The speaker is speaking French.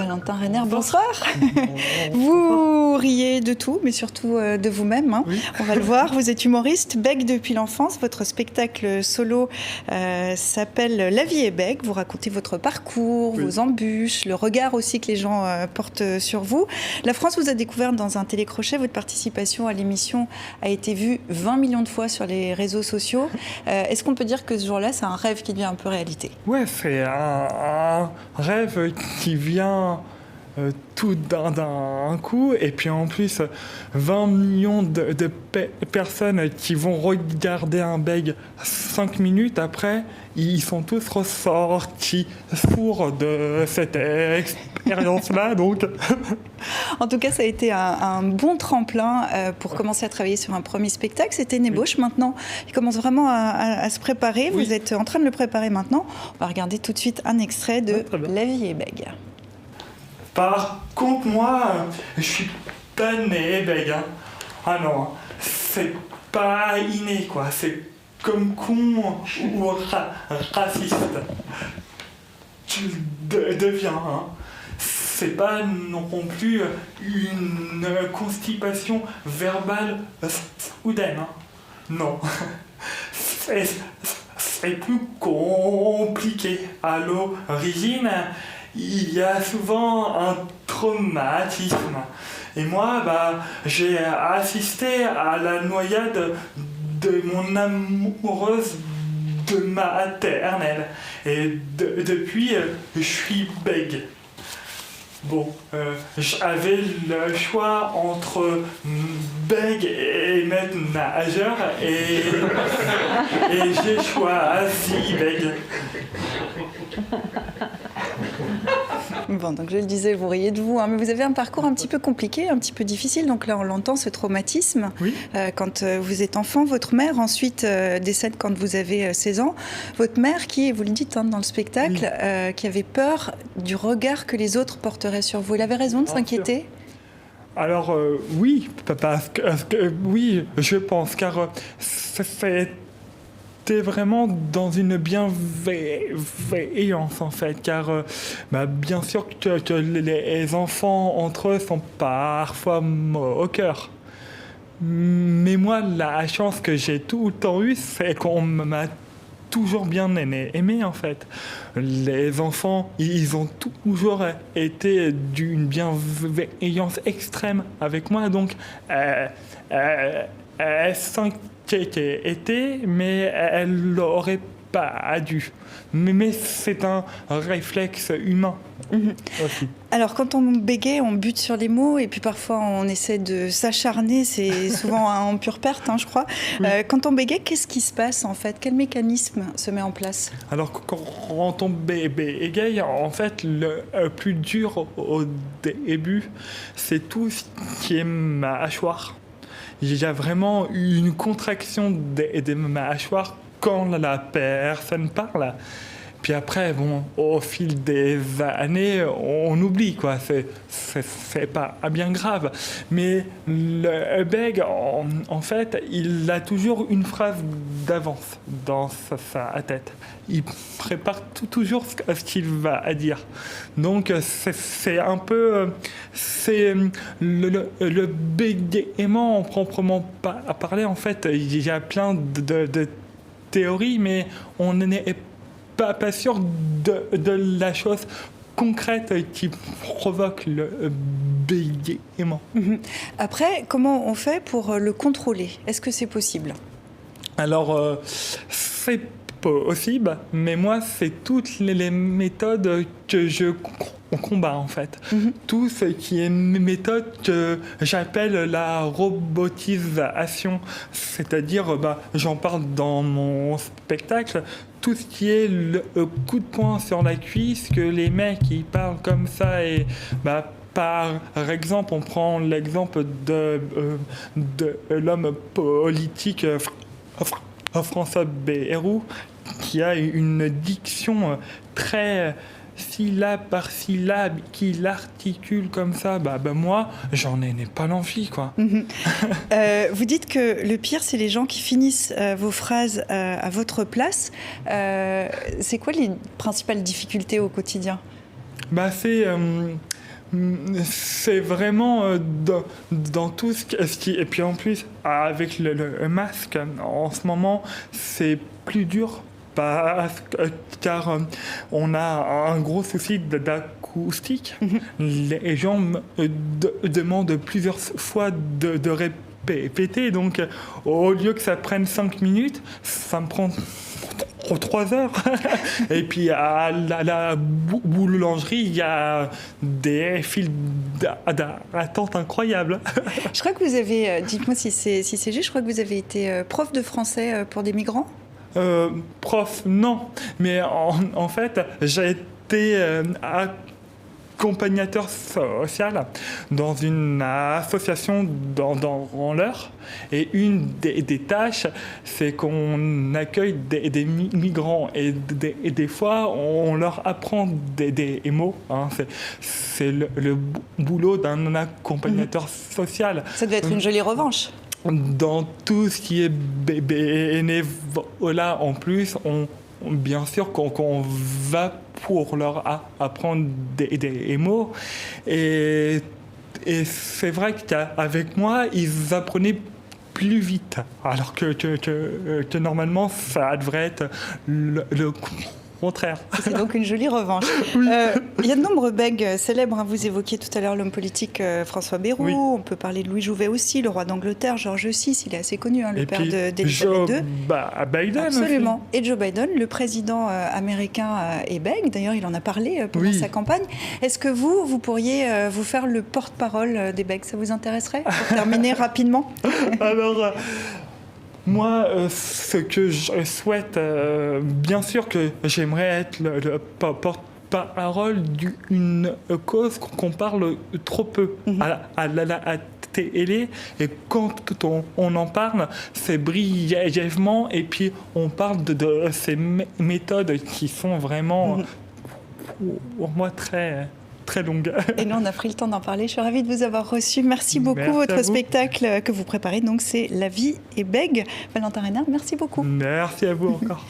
Valentin Renner, bonsoir. Vous riez de tout, mais surtout de vous-même. Hein. Oui. On va le voir. Vous êtes humoriste, bègue depuis l'enfance. Votre spectacle solo s'appelle La vie est bègue. Vous racontez votre parcours, vos embûches, le regard aussi que les gens portent sur vous. La France vous a découvert dans un télécrochet. Votre participation à l'émission a été vue 20 millions de fois sur les réseaux sociaux. Est-ce qu'on peut dire que ce jour-là, c'est un rêve qui devient un peu réalité? Ouais, c'est un rêve qui vient tout d'un coup, et puis en plus 20 millions de personnes qui vont regarder un bègue 5 minutes après, ils sont tous ressortis sourds de cette expérience-là. Donc. En tout cas, ça a été un bon tremplin pour commencer à travailler sur un premier spectacle. C'était une ébauche. Maintenant, il commence vraiment à se préparer. Vous êtes en train de le préparer maintenant. On va regarder tout de suite un extrait de La vie est bègue. Par contre, moi, je suis pas né bègue. Hein. Ah non, c'est pas inné, quoi. C'est comme con ou raciste. Tu le deviens, hein. C'est pas non plus une constipation verbale soudaine. Hein. Non. C'est plus compliqué. À l'origine, il y a souvent un traumatisme. Et moi, j'ai assisté à la noyade de mon amoureuse de maternelle. Et depuis, je suis bègue. Bon, j'avais le choix entre bègue et maître nageur et j'ai choisi bègue. Bon, donc je le disais, vous riez de vous, hein, mais vous avez un parcours un petit peu compliqué, un petit peu difficile. Donc là, on l'entend, ce traumatisme. Oui. Quand vous êtes enfant, votre mère ensuite décède quand vous avez 16 ans. Votre mère qui, vous le dites dans le spectacle, qui avait peur du regard que les autres porteraient sur vous. Elle avait raison de s'inquiéter? Alors oui, parce que oui, je pense, car c'était vraiment dans une bienveillance en fait, car bien sûr que les enfants entre eux sont parfois moqueurs. Mais moi, la chance que j'ai tout le temps eue, c'est qu'on m'a toujours bien aimé en fait. Les enfants, ils ont toujours été d'une bienveillance extrême avec moi, donc elles s'inquiétaient, mais elles l'auraient pas dû. Mais c'est un réflexe humain. Aussi. Alors, quand on bégaye, on bute sur les mots et puis parfois on essaie de s'acharner. C'est souvent en pure perte, je crois. Oui. Quand on bégaye, qu'est-ce qui se passe en fait? Quel mécanisme se met en place? Alors, quand on bégaye, en fait, le plus dur au début, c'est tout ce qui est mâchoire. Il y a vraiment une contraction des mâchoires quand la personne parle. Puis après, au fil des années, on oublie, quoi. C'est pas bien grave. Mais le bègue, en fait, il a toujours une phrase d'avance dans sa tête. Il prépare toujours ce qu'il va dire. Donc, c'est un peu... c'est le bégaiement, proprement parler, en fait, il y a plein de théories, mais on n'est pas sûr de la chose concrète qui provoque le bégaiement. Après, comment on fait pour le contrôler? Est-ce que c'est possible? Alors, c'est possible, mais moi, c'est toutes les méthodes que je combat, en fait. Tout ce qui est méthode que j'appelle la robotisation. C'est-à-dire, j'en parle dans mon spectacle, tout ce qui est le coup de poing sur la cuisse, que les mecs ils parlent comme ça et par exemple, on prend l'exemple de l'homme politique François Bayrou, qui a une diction très syllabe par syllabe, qui l'articule comme ça, moi, j'en ai pas l'envie, quoi. Vous dites que le pire, c'est les gens qui finissent vos phrases à votre place. C'est quoi les principales difficultés au quotidien? C'est C'est vraiment dans tout ce qui... Et puis en plus, avec le masque, en ce moment, c'est plus dur car on a un gros souci d'acoustique. Les gens me demandent plusieurs fois de répéter, donc au lieu que ça prenne 5 minutes, ça me prend 3 heures. Et puis à la boulangerie, il y a des files d'attente incroyables. Je crois que vous avez, dites-moi si c'est juste, je crois que vous avez été prof de français pour des migrants. Prof, non. Mais en fait, j'ai été accompagnateur social dans une association dans l'Eure. Et une des tâches, c'est qu'on accueille des migrants et des fois, on leur apprend des mots. Hein. C'est le boulot d'un accompagnateur social. Ça devait être une jolie revanche. Dans tout ce qui est bénévolat en plus, bien sûr qu'on va pour leur apprendre des mots. Et c'est vrai qu'avec moi, ils apprenaient plus vite, alors que normalement, ça devrait être le contraire. C'est donc une jolie revanche. Oui. Il y a de nombreux bègues célèbres. Hein. Vous évoquiez tout à l'heure l'homme politique François Bayrou. Oui. On peut parler de Louis Jouvet aussi, le roi d'Angleterre, George VI. Il est assez connu, hein, le père d'Elisabeth II. Biden. Absolument. Aussi. Et Joe Biden, le président américain, est bègue. D'ailleurs, il en a parlé pendant sa campagne. Est-ce que vous pourriez vous faire le porte-parole des bègues? Ça vous intéresserait? Pour terminer rapidement. Alors... Moi, ce que je souhaite, bien sûr que j'aimerais être le porte-parole d'une cause qu'on parle trop peu à la télé, et quand on en parle, c'est brièvement, et puis on parle de ces méthodes qui sont vraiment, pour moi, très longue. Et nous, on a pris le temps d'en parler. Je suis ravie de vous avoir reçu. Merci beaucoup. Merci votre spectacle que vous préparez, donc, c'est La vie est bègue. Valentin Reynard, merci beaucoup. Merci à vous encore.